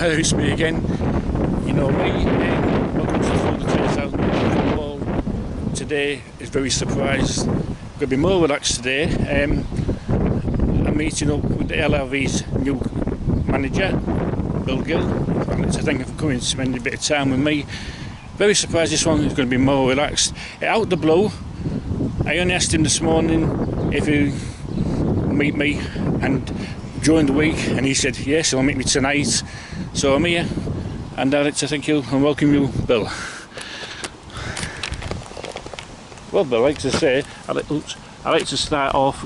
Hello, it's me again. You know me, welcome to the 10,000 football. Today is very surprised. I'm going to be more relaxed today. I'm meeting up with the L.I.V's new manager, Bill Gill. I'd like to thank him for coming and spending a bit of time with me. Very surprised this one is going to be more relaxed. Out the blue, I only asked him this morning if he meet me and during the week, and he said yes, he'll meet me tonight. So I'm here, and I'd like to thank you and welcome you, Bill. Well, Bill, like to say, I'd like to start off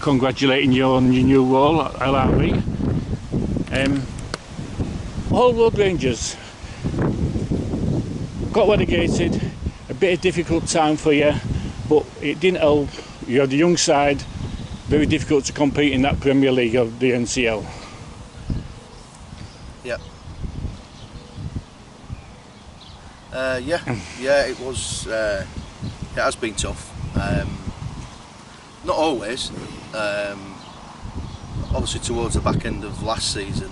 congratulating you on your new role at L.I.V. All Road Rangers got relegated, a bit of difficult time for you, but it didn't help. You had the young side, very difficult to compete in that Premier League of the NCL. Yep. It was. It has been tough. Not always. Obviously, towards the back end of last season,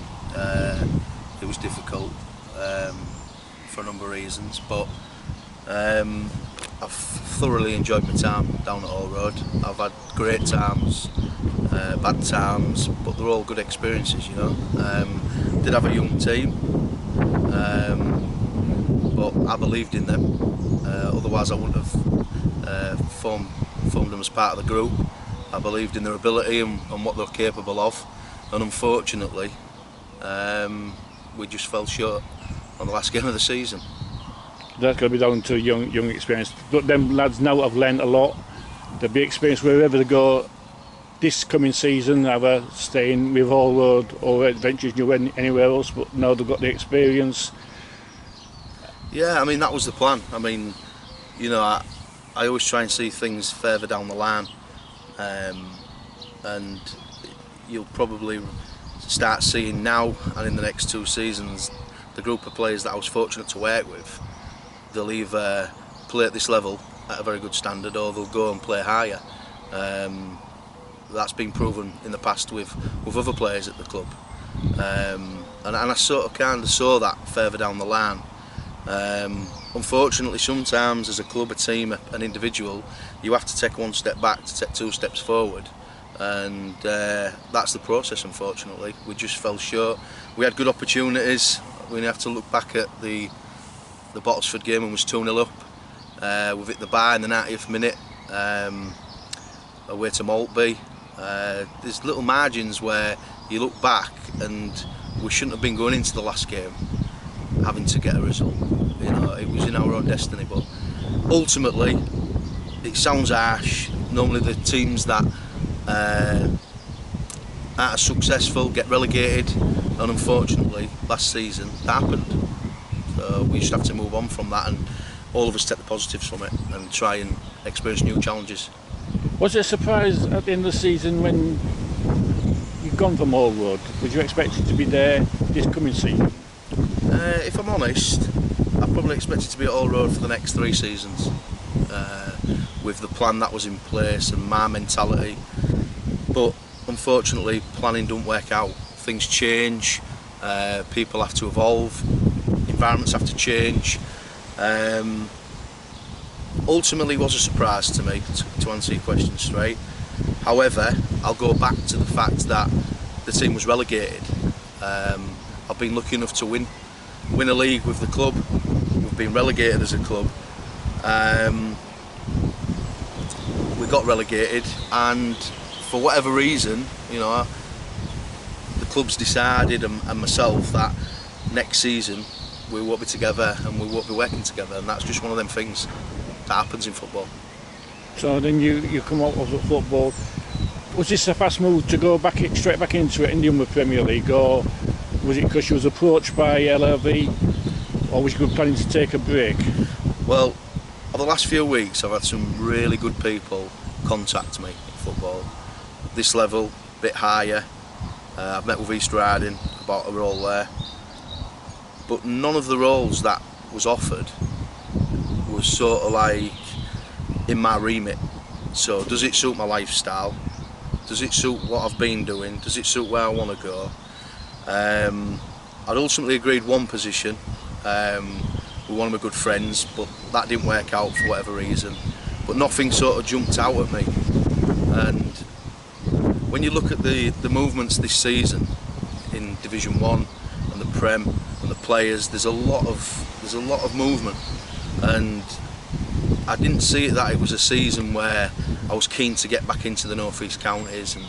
it was difficult for a number of reasons. But I've thoroughly enjoyed my time down at All Road. I've had great times, bad times, but they're all good experiences, you know. Did have a young team, but I believed in them. Otherwise, I wouldn't have formed them as part of the group. I believed in their ability and what they're capable of, and unfortunately, we just fell short on the last game of the season. That's going to be down to young experience. But them lads now have learned a lot. They'll be experienced wherever they go this coming season, either staying with All Road or adventures anywhere else, but now they've got the experience. Yeah, I mean, that was the plan. I mean, you know, I always try and see things further down the line, and you'll probably start seeing now and in the next 2 seasons the group of players that I was fortunate to work with. They'll either play at this level at a very good standard, or they'll go and play higher. That's been proven in the past with other players at the club, and I sort of kind of saw that further down the line. Unfortunately, sometimes as a club, a team, an individual, you have to take 1 step back to take 2 steps forward, and that's the process. Unfortunately, we just fell short. We had good opportunities. We have to look back at the Bottlesford game and was 2-0 up. We've hit the bar in the 90th minute, away to Maltby. There's little margins where you look back and we shouldn't have been going into the last game having to get a result. You know, it was in our own destiny, but ultimately, it sounds harsh. Normally the teams that aren't as successful get relegated, and unfortunately last season that happened. So we just have to move on from that, and all of us take the positives from it and try and experience new challenges. Was it a surprise at the end of the season when you've gone from All Road? Was you expected to be there this coming season? If I'm honest, I probably expected to be at All Road for the next 3 seasons, with the plan that was in place and my mentality. But unfortunately, planning don't work out. Things change, people have to evolve, environments have to change. Ultimately, it was a surprise to me, to answer your question straight. However, I'll go back to the fact that the team was relegated. I've been lucky enough to win a league with the club. We've been relegated as a club. We got relegated, and for whatever reason, you know, the club's decided, and myself, that next season we won't be together and we won't be working together, and that's just one of them things that happens in football. So then you come out of the football. Was this a fast move to go straight back into it in the Premier League, or was it because you was approached by L.I.V, or was you planning to take a break? Well, over the last few weeks I've had some really good people contact me in football. This level, a bit higher. I've met with East Riding about a role there, but none of the roles that was offered was sort of like in my remit. So does it suit my lifestyle? Does it suit what I've been doing? Does it suit where I want to go? I'd ultimately agreed one position with one of my good friends, but that didn't work out for whatever reason. But nothing sort of jumped out at me. And when you look at the movements this season in Division 1 and the Prem and the players, there's a lot of movement, and I didn't see it that it was a season where I was keen to get back into the North East counties and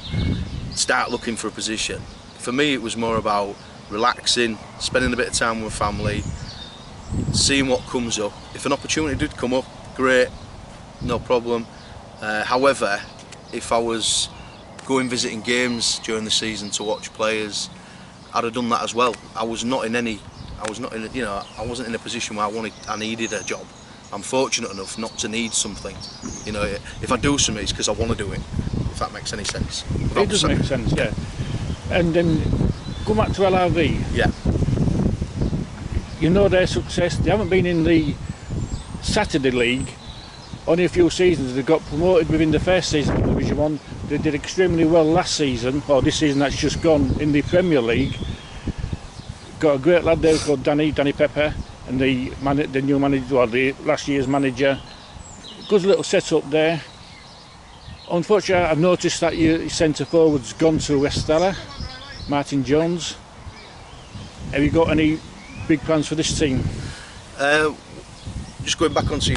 start looking for a position. For me, it was more about relaxing, spending a bit of time with family, seeing what comes up. If an opportunity did come up, great, no problem. However, if I was going visiting games during the season to watch players, I'd have done that as well. I wasn't in a position where I needed a job. I'm fortunate enough not to need something. You know, if I do something, it's because I want to do it. If that makes any sense. It does make sense, yeah. And then go back to L.I.V. Yeah. You know their success. They haven't been in the Saturday League. Only a few seasons. They got promoted within the first season of Division 1. They did extremely well last season, or this season that's just gone, in the Premier League. Got a great lad there called Danny Pepper, and the new manager, or the last year's manager. Good little setup there. Unfortunately, I've noticed that your centre forward's gone to West Stella, Martin Jones. Have you got any big plans for this team? Just going back onto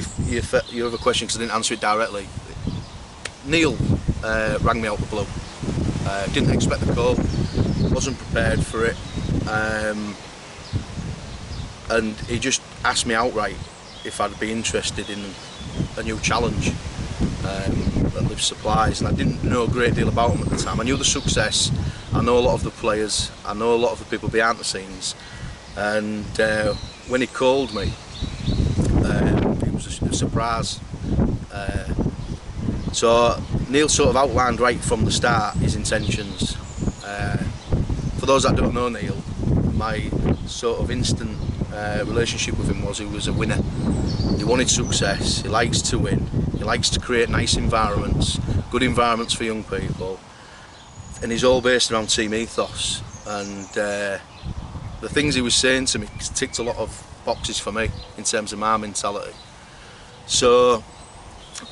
your other question, because I didn't answer it directly. Neil rang me out the blue. Didn't expect the call, wasn't prepared for it, and he just asked me outright if I'd be interested in a new challenge at L.I.V Supplies, and I didn't know a great deal about them at the time. I knew the success, I know a lot of the players, I know a lot of the people behind the scenes, and when he called me, it was a surprise. So Neil sort of outlined right from the start his intentions. For those that don't know Neil, my sort of instant relationship with him was he was a winner. He wanted success, he likes to win, he likes to create nice environments, good environments for young people, and he's all based around team ethos. And the things he was saying to me ticked a lot of boxes for me in terms of my mentality. So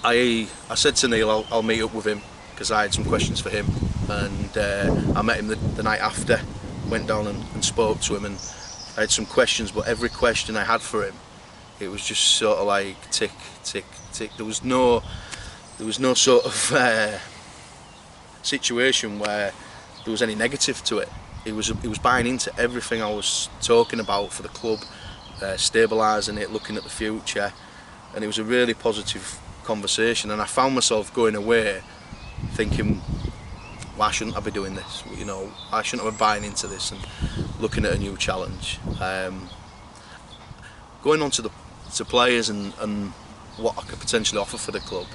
I said to Neil I'll meet up with him, because I had some questions for him, and I met him the night after, went down and spoke to him, and I had some questions, but every question I had for him, it was just sort of like tick, tick, tick. There was no sort of situation where there was any negative to it. He was buying into everything I was talking about for the club, stabilising it, looking at the future, and it was a really positive conversation. And I found myself going away thinking, why shouldn't I be doing this? You know, I shouldn't I be buying into this and looking at a new challenge. Going on to the players and what I could potentially offer for the club.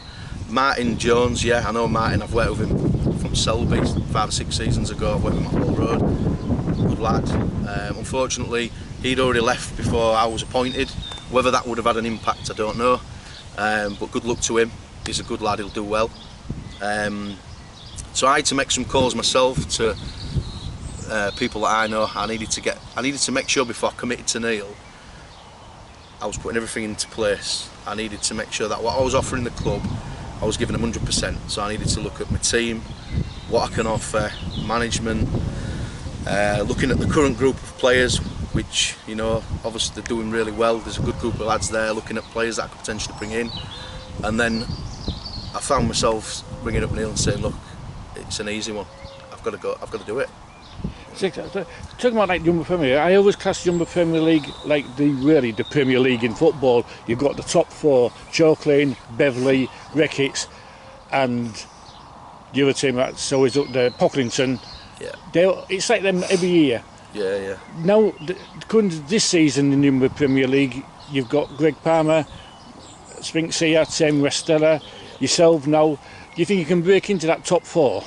Martin Jones, yeah, I know Martin. I've worked with him from Selby 5 or 6 seasons ago. I've worked with him on Hall Road. Good lad. Unfortunately, he'd already left before I was appointed. Whether that would have had an impact, I don't know. But good luck to him. He's a good lad. He'll do well. So I had to make some calls myself to people that I know. I needed to make sure before I committed to Neil, I was putting everything into place. I needed to make sure that what I was offering the club, I was giving them 100%. So I needed to look at my team, what I can offer, management, looking at the current group of players, which, you know, obviously they're doing really well. There's a good group of lads there, looking at players that I could potentially bring in. And then I found myself ringing up Neil and saying, look, it's an easy one. I've got to do it. Talking about like Jumbo Premier, I always class Jumbo Premier League like the Premier League in football. You've got the top 4: Chalk Lane, Beverley, Reckitt's, and the other team that's always up there, Pocklington. Yeah. It's like them every year. Yeah, yeah. Now, this season in the Jumbo Premier League, you've got Greg Palmer, Spinks here, Tim West Stella, yourself now. Do you think you can break into that top 4?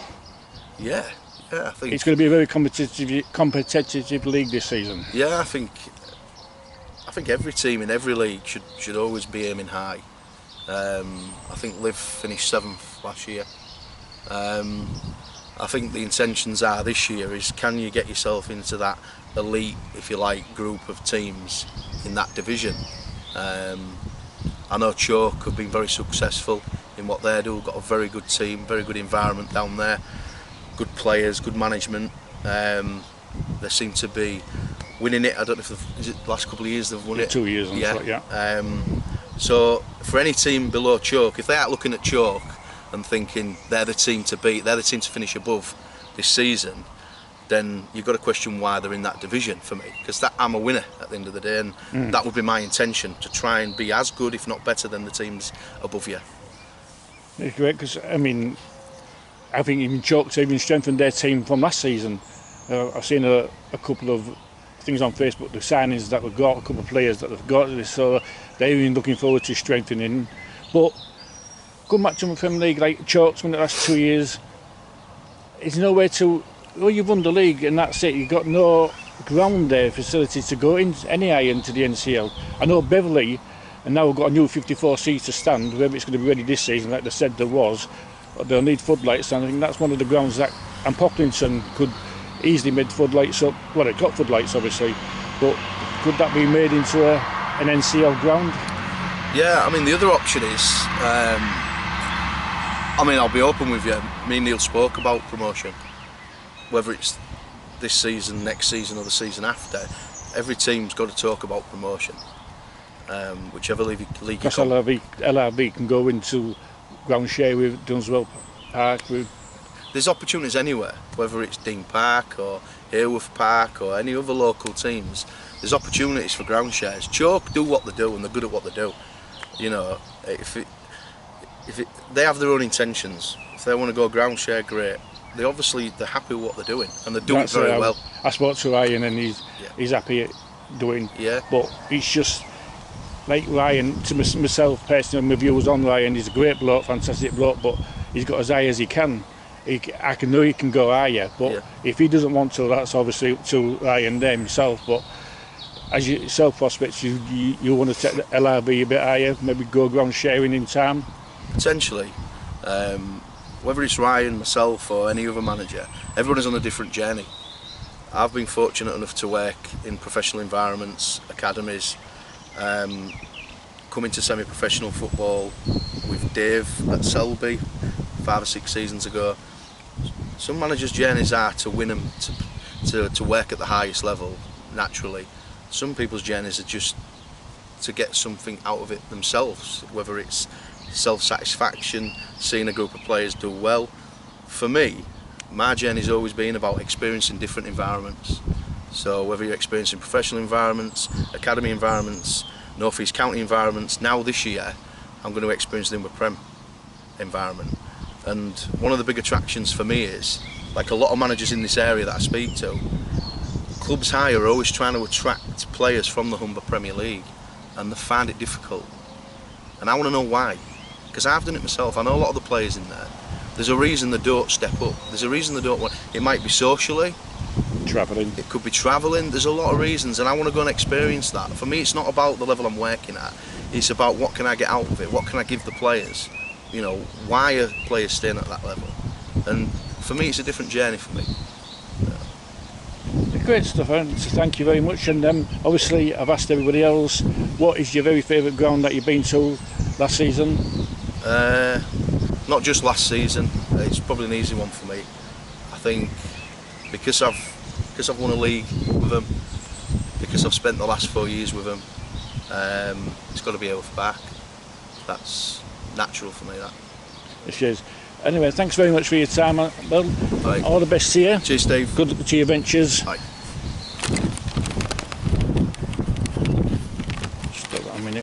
Yeah. Yeah, I think it's going to be a very competitive league this season. Yeah, I think every team in every league should always be aiming high. I think L.I.V finished 7th last year. I think the intentions are this year is, can you get yourself into that elite, if you like, group of teams in that division. I know Chalk have been very successful in what they do, got a very good team, very good environment down there, good players, good management. They seem to be winning it. I don't know if is it the last couple of years they've won it. 2 years, yeah. So for any team below Chalk, if they are looking at Chalk and thinking they're the team to beat, they're the team to finish above this season, then you've got to question why they're in that division for me, because I'm a winner at the end of the day, and that would be my intention, to try and be as good, if not better, than the teams above you. It's great, because I mean, I think even Chalk's even strengthened their team from last season. I've seen a couple of things on Facebook, the signings that we've got, a couple of players that they've got, so they're even looking forward to strengthening. But going back to the Premier League, like Chalk's won the last 2 years, it's nowhere to. Well, you've won the league and that's it. You've got no ground there, facilities to go in any higher into the NCL. I know Beverley, and now we've got a new 54-seater stand. Whether it's going to be ready this season, like they said there was, they'll need floodlights. And I think that's one of the grounds that, and Pocklington could easily make floodlights up. Well, it got floodlights obviously, but could that be made into an NCL ground? Yeah, I mean the other option is, I mean I'll be open with you. Me and Neil spoke about promotion. Whether it's this season, next season or the season after, every team's got to talk about promotion. Whichever league because L.I.V can go into ground share with Dunswell Park. There's opportunities anywhere, whether it's Dean Park or Hayworth Park or any other local teams. There's opportunities for ground shares. Chalk do what they do and they're good at what they do. You know, they have their own intentions. If they want to go ground share, great. They're happy with what they're doing, and they're doing it very well. I spoke to Ryan, and he's happy at doing. Yeah. But it's just like Ryan, to myself personally, my views on Ryan. He's a great bloke, fantastic bloke, but he's got as high as he can. I can know he can go higher, but if he doesn't want to, that's obviously up to Ryan there himself. But as yourself prospects, you want to take the L.I.V a bit higher, maybe go ground sharing in time. Potentially. Whether it's Ryan, myself or any other manager, everyone is on a different journey. I've been fortunate enough to work in professional environments, academies, come into semi-professional football with Dave at Selby 5 or 6 seasons ago. Some managers' journeys are to win them, to work at the highest level naturally. Some people's journeys are just to get something out of it themselves, whether it's self-satisfaction, seeing a group of players do well. For me, my journey's always been about experiencing different environments. So whether you're experiencing professional environments, academy environments, North East County environments, now this year I'm going to experience the Humber Prem environment. And one of the big attractions for me is, like a lot of managers in this area that I speak to, clubs high are always trying to attract players from the Humber Premier League, and they find it difficult. And I want to know why. Because I've done it myself. I know a lot of the players in there. There's a reason they don't step up. There's a reason they don't want. It might be socially. Travelling. It could be travelling. There's a lot of reasons, and I want to go and experience that. For me, it's not about the level I'm working at. It's about what can I get out of it. What can I give the players? You know, why are players staying at that level? And for me, it's a different journey for me. Great stuff, and thank you very much. And obviously, I've asked everybody else, what is your very favourite ground that you've been to last season? Not just last season. It's probably an easy one for me. I think because I've won a league with them, because I've spent the last 4 years with them, it's got to be Hayworth Park. That's natural for me. That. It is. Anyway, thanks very much for your time, Bill. Bye. All the best to you. Cheers, Steve. Good luck to your ventures. Bye.